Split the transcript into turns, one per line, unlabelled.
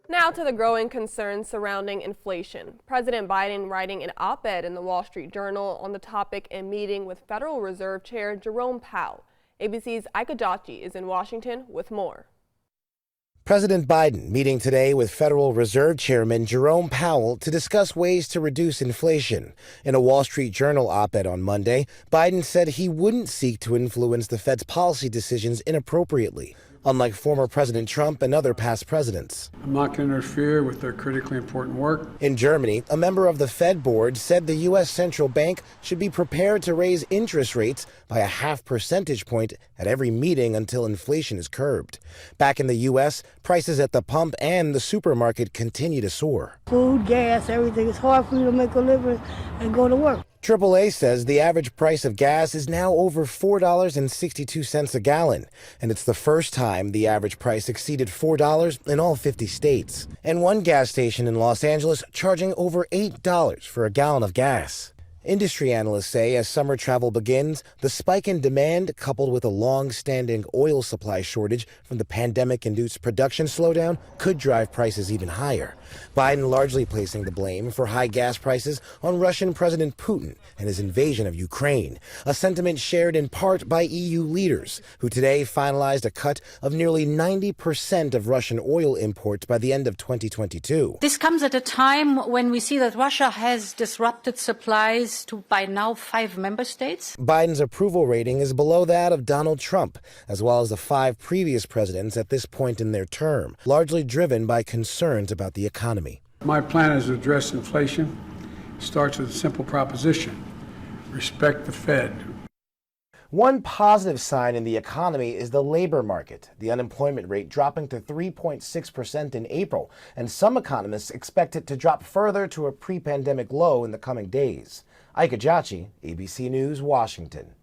Now to the growing concerns surrounding inflation. President Biden writing an op-ed in the Wall Street Journal on the topic and meeting with Federal Reserve Chair Jerome Powell. ABC's Ika Jachi is in Washington with more.
President Biden meeting today with Federal Reserve Chairman Jerome Powell to discuss ways to reduce inflation. In a Wall Street Journal op-ed on Monday, Biden said he wouldn't seek to influence the Fed's policy decisions inappropriately, unlike former President Trump and other past presidents.
I'm not going to interfere with their critically important work.
In Germany, a member of the Fed board said the U.S. central bank should be prepared to raise interest rates by a half percentage point at every meeting until inflation is curbed. Back in the U.S., prices at the pump and the supermarket continue to soar.
Food, gas, everything. It's hard for you to make a living and go to work.
AAA says the average price of gas is now over $4.62 a gallon, and it's the first time the average price exceeded $4 in all 50 states. And one gas station in Los Angeles charging over $8 for a gallon of gas. Industry analysts say as summer travel begins, the spike in demand, coupled with a long-standing oil supply shortage from the pandemic-induced production slowdown, could drive prices even higher. Biden largely placing the blame for high gas prices on Russian President Putin and his invasion of Ukraine, a sentiment shared in part by EU leaders, who today finalized a cut of nearly 90% of Russian oil imports by the end of 2022.
This comes at a time when we see that Russia has disrupted supplies to by now 5 member states.
Biden's approval rating is below that of Donald Trump, as well as the 5 previous presidents at this point in their term, largely driven by concerns about the economy.
My plan is to address inflation. It starts with a simple proposition: respect the Fed.
One positive sign in the economy is the labor market, the unemployment rate dropping to 3.6% in April, and some economists expect it to drop further to a pre-pandemic low in the coming days. Ika Jachi, ABC News, Washington.